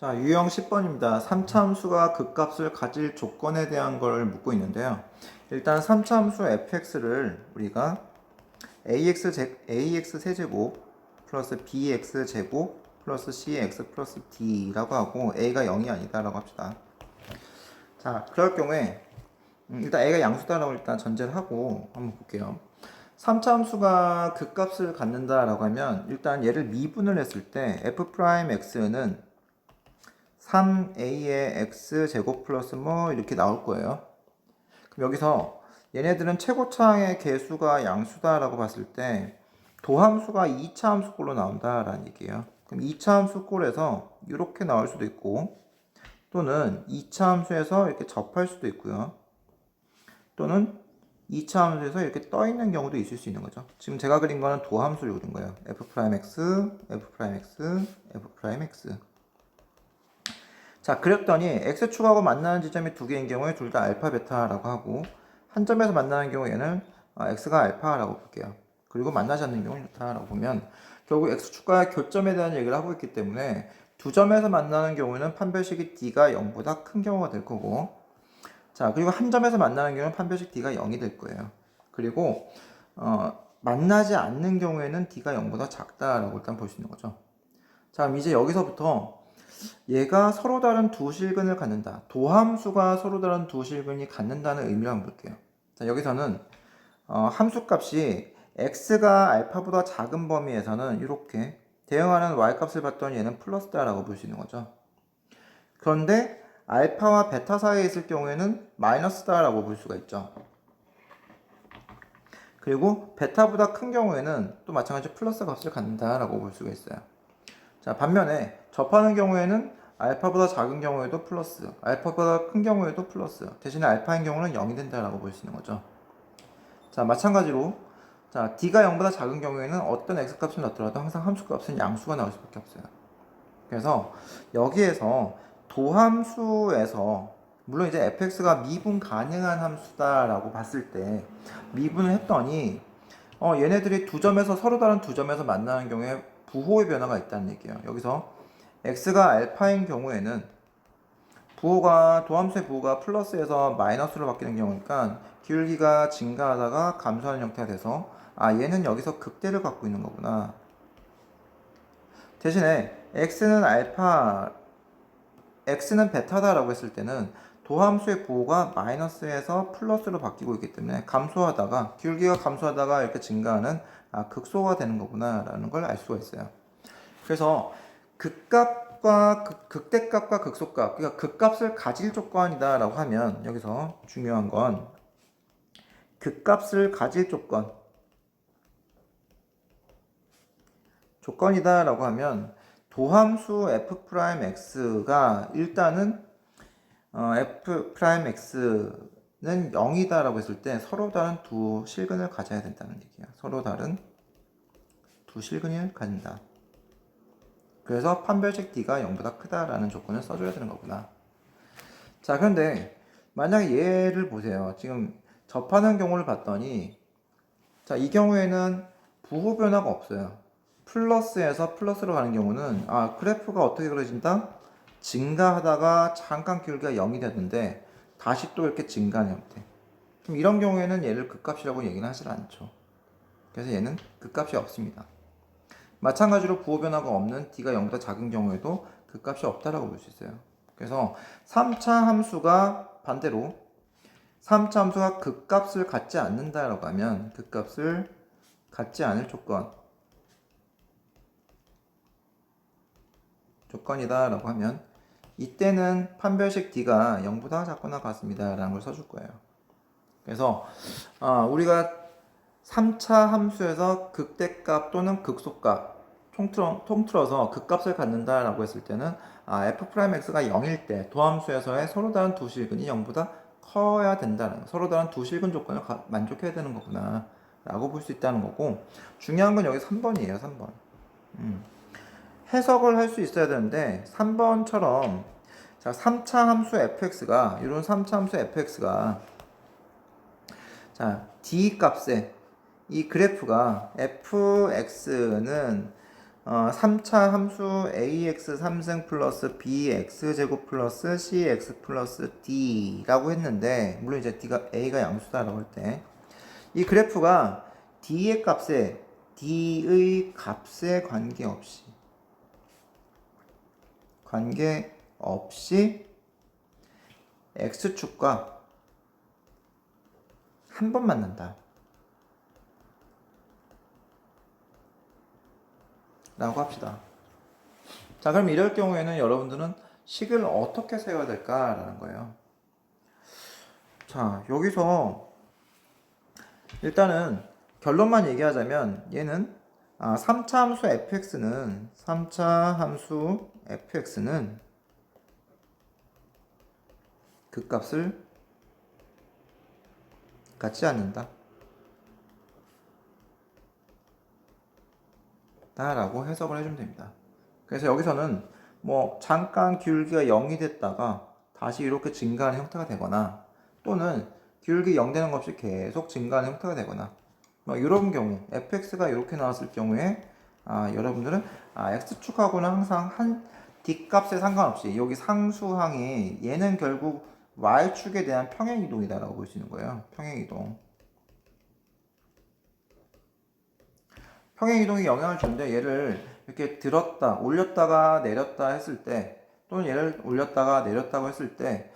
자, 유형 10번입니다. 3차 함수가 극값을 가질 조건에 대한 걸 묻고 있는데요. 일단 3차 함수 fx를 우리가 ax 세제곱 플러스 bx 제곱 플러스 cx 플러스 d라고 하고 a가 0이 아니다라고 합시다. 자, 그럴 경우에 일단 a가 양수다라고 일단 전제를 하고 한번 볼게요. 3차 함수가 극값을 갖는다라고 하면 일단 얘를 미분을 했을 때 f'x는 3a의 x제곱 플러스 뭐 이렇게 나올 거예요. 그럼 여기서 얘네들은 최고차항의 개수가 양수다라고 봤을 때 도함수가 2차 함수꼴로 나온다라는 얘기예요. 그럼 2차 함수꼴에서 이렇게 나올 수도 있고 또는 2차 함수에서 이렇게 접할 수도 있고요. 또는 2차 함수에서 이렇게 떠 있는 경우도 있을 수 있는 거죠. 지금 제가 그린 거는 도함수를 그린 거예요. f'x, f'x, f'x. 자, 그렸더니 x축하고 만나는 지점이 두 개인 경우에 둘 다 알파, 베타라고 하고 한 점에서 만나는 경우에는 x가 알파라고 볼게요. 그리고 만나지 않는 경우는 베타라고 보면 결국 x축과 교점에 대한 얘기를 하고 있기 때문에 두 점에서 만나는 경우에는 판별식이 d가 0보다 큰 경우가 될 거고, 자, 그리고 한 점에서 만나는 경우는 판별식 d가 0이 될 거예요. 그리고 만나지 않는 경우에는 d가 0보다 작다라고 일단 볼 수 있는 거죠. 자, 그럼 이제 여기서부터 얘가 서로 다른 두 실근을 갖는다. 도함수가 서로 다른 두 실근이 갖는다는 의미를 한번 볼게요. 자, 여기서는 함수값이 x가 알파보다 작은 범위에서는 이렇게 대응하는 y값을 봤더니 얘는 플러스다라고 볼 수 있는 거죠. 그런데 알파와 베타 사이에 있을 경우에는 마이너스다라고 볼 수가 있죠. 그리고 베타보다 큰 경우에는 또 마찬가지로 플러스 값을 갖는다라고 볼 수가 있어요. 자, 반면에 접하는 경우에는 알파보다 작은 경우에도 플러스, 알파보다 큰 경우에도 플러스, 대신에 알파인 경우는 0이 된다라고 볼 수 있는 거죠. 자, 마찬가지로 자, d가 0보다 작은 경우에는 어떤 x값을 넣더라도 항상 함수값은 양수가 나올 수밖에 없어요. 그래서 여기에서 도함수에서 물론 이제 fx가 미분 가능한 함수다라고 봤을 때 미분을 했더니 얘네들이 두 점에서 서로 다른 두 점에서 만나는 경우에 부호의 변화가 있다는 얘기예요. 여기서 x가 알파인 경우에는 도함수의 부호가 플러스에서 마이너스로 바뀌는 경우니까 기울기가 증가하다가 감소하는 형태가 돼서 얘는 여기서 극대를 갖고 있는 거구나. 대신에 x는 베타다라고 했을 때는 도함수의 부호가 마이너스에서 플러스로 바뀌고 있기 때문에 기울기가 감소하다가 이렇게 증가하는 극소가 되는 거구나 라는 걸 알 수가 있어요. 그래서 극대값과 극소값, 그러니까 극값을 가질 조건이다 라고 하면 여기서 중요한 건 극값을 가질 조건이다 라고 하면 도함수 f'x가 일단은 f'x는 0이다 라고 했을 때 서로 다른 두 실근을 가져야 된다는 얘기야. 서로 다른 두 실근을 갖는다. 그래서 판별식 d가 0보다 크다라는 조건을 써줘야 되는 거구나. 자, 그런데 만약에 얘를 보세요. 지금 접하는 경우를 봤더니 자, 이 경우에는 부호 변화가 없어요. 플러스에서 플러스로 가는 경우는 그래프가 어떻게 그려진다? 증가하다가 잠깐 기울기가 0이 됐는데 다시 또 이렇게 증가하는 형태. 그럼 이런 경우에는 얘를 극값이라고 얘기는 하질 않죠. 그래서 얘는 극값이 없습니다. 마찬가지로 부호 변화가 없는 d가 0보다 작은 경우에도 극값이 없다라고 볼 수 있어요. 그래서 3차 함수가 반대로 3차 함수가 극값을 갖지 않는다라고 하면 극값을 갖지 않을 조건이다라고 하면 이때는 판별식 d가 0보다 작거나 같습니다 라는 걸 써줄 거예요. 그래서 우리가 3차 함수에서 극대값 또는 극소값 통틀어서 극값을 갖는다라고 했을 때는 f'x가 0일 때 도함수에서의 서로 다른 두 실근이 0보다 커야 된다는, 서로 다른 두 실근 조건을 만족해야 되는 거구나 라고 볼 수 있다는 거고, 중요한 건 여기 3번이에요. 3번 해석을 할 수 있어야 되는데 3번처럼 자, 3차 함수 fx가 이런 3차 함수 fx가 자, d 값에 이 그래프가 fx는 3차 함수 ax 3승 플러스 bx제곱 플러스 cx 플러스 d라고 했는데, 물론 이제 a가 양수다라고 할 때 이 그래프가 d의 값에 관계없이 x축과 한 번 만난다 라고 합시다. 자, 그럼 이럴 경우에는 여러분들은 식을 어떻게 세워야 될까라는 거예요. 자, 여기서 일단은 결론만 얘기하자면 얘는 3차 함수 fx는 그 값을 갖지 않는다 라고 해석을 해주면 됩니다. 그래서 여기서는 뭐 잠깐 기울기가 0이 됐다가 다시 이렇게 증가하는 형태가 되거나, 또는 기울기 0 되는 것 없이 계속 증가하는 형태가 되거나, 뭐 이런 경우 fx가 이렇게 나왔을 경우에 여러분들은 x축하고는 항상 한 d값에 상관없이 여기 상수항이 얘는 결국 y축에 대한 평행이동이다 라고 볼 수 있는 거예요. 평행이동이 영향을 주는데, 얘를 이렇게 들었다 올렸다가 내렸다 했을 때, 또는 얘를 올렸다가 내렸다고 했을 때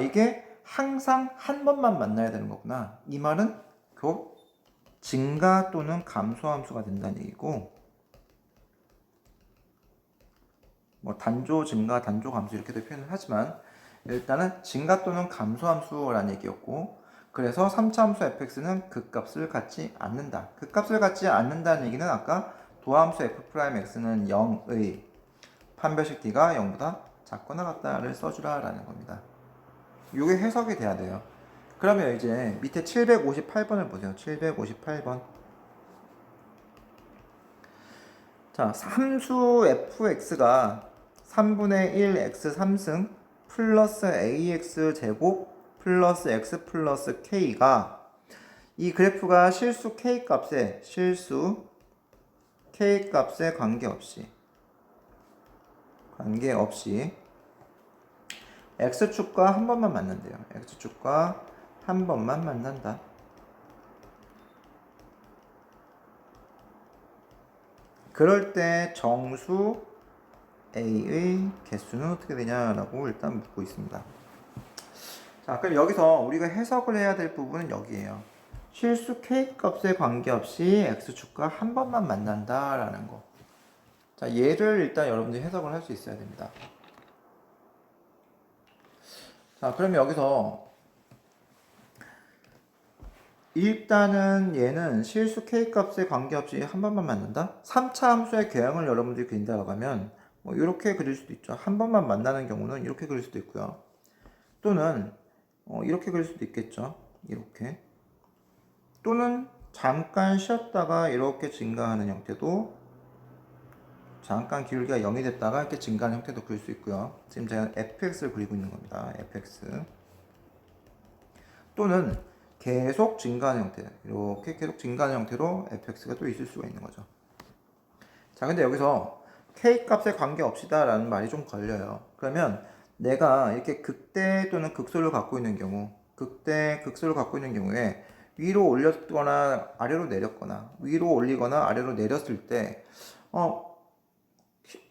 이게 항상 한 번만 만나야 되는 거구나, 이 말은 곧 증가 또는 감소 함수가 된다는 얘기고, 뭐 단조 증가 단조 감소 이렇게도 표현을 하지만 일단은 증가 또는 감소 함수라는 얘기였고, 그래서 3차 함수 fx는 그 값을 갖지 않는다. 그 값을 갖지 않는다는 얘기는 아까 도함수 f'x는 0의 판별식 d가 0보다 작거나 같다를 써주라 라는 겁니다. 이게 해석이 돼야 돼요. 그러면 이제 밑에 758번을 보세요. 758번. 자, 함수 fx가 3분의 1 x 3승 플러스 ax 제곱 플러스 x 플러스 k가, 이 그래프가 실수 k 값에 관계없이 x축과 한 번만 만난대요. x축과 한 번만 만난다. 그럴 때 정수 a의 개수는 어떻게 되냐라고 일단 묻고 있습니다. 자, 그럼 여기서 우리가 해석을 해야 될 부분은 여기에요. 실수 k 값에 관계없이 x축과 한 번만 만난다라는 거. 자, 얘를 일단 여러분들이 해석을 할 수 있어야 됩니다. 자, 그럼 여기서 일단은 얘는 실수 k 값에 관계없이 한 번만 만난다. 3차 함수의 계형을 여러분들이 그린다고 하면 뭐 이렇게 그릴 수도 있죠. 한 번만 만나는 경우는 이렇게 그릴 수도 있고요. 또는 이렇게 그릴 수도 있겠죠. 이렇게. 또는 잠깐 쉬었다가 이렇게 증가하는 형태도, 잠깐 기울기가 0이 됐다가 이렇게 증가하는 형태도 그릴 수 있고요. 지금 제가 fx를 그리고 있는 겁니다. fx. 또는 계속 증가하는 형태, 이렇게 계속 증가하는 형태로 fx가 또 있을 수가 있는 거죠. 자, 근데 여기서 k 값에 관계없이다 라는 말이 좀 걸려요. 그러면 내가 이렇게 극대 또는 극소를 갖고 있는 경우, 극소를 갖고 있는 경우에 위로 올렸거나 아래로 내렸거나, 위로 올리거나 아래로 내렸을 때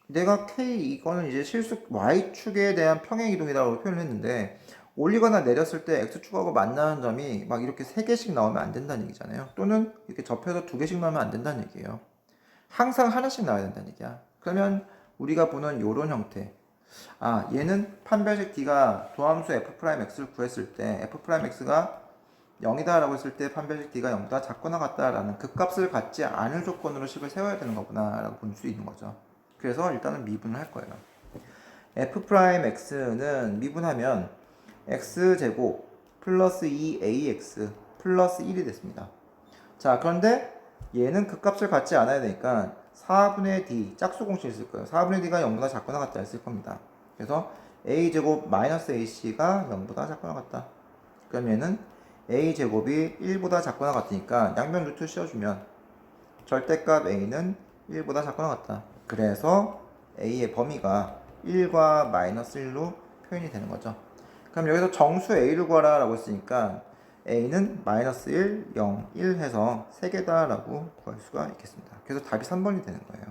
내가 k, 이거는 이제 실수 y축에 대한 평행이동이라고 표현을 했는데, 올리거나 내렸을 때 x축하고 만나는 점이 막 이렇게 3개씩 나오면 안 된다는 얘기잖아요. 또는 이렇게 접해서 2개씩 나오면 안 된다는 얘기예요. 항상 하나씩 나와야 된다는 얘기야. 그러면 우리가 보는 요런 형태, 얘는 판별식 d가 도함수 f'x를 구했을 때 f'x가 0이다 라고 했을 때 판별식 d가 0보다 작거나 같다라는 그 값을 갖지 않을 조건으로 식을 세워야 되는 거구나 라고 볼 수 있는 거죠. 그래서 일단은 미분을 할 거예요. f'x는 미분하면 x제곱 플러스 2ax 플러스 1이 됐습니다. 자, 그런데 얘는 그 값을 갖지 않아야 되니까 4분의 d 짝수공식을 쓸 거예요. 4분의 d가 0보다 작거나 같다 쓸 겁니다. 그래서 a제곱 마이너스 ac가 0보다 작거나 같다. 그럼 얘는 a제곱이 1보다 작거나 같으니까 양변 루트 씌워주면 절대값 a는 1보다 작거나 같다. 그래서 a의 범위가 1과 마이너스 1로 표현이 되는 거죠. 그럼 여기서 정수 a를 구하라 라고 했으니까 a는 마이너스 1, 0, 1 해서 3개다 라고 구할 수가 있겠습니다. 그래서 답이 3번이 되는 거예요.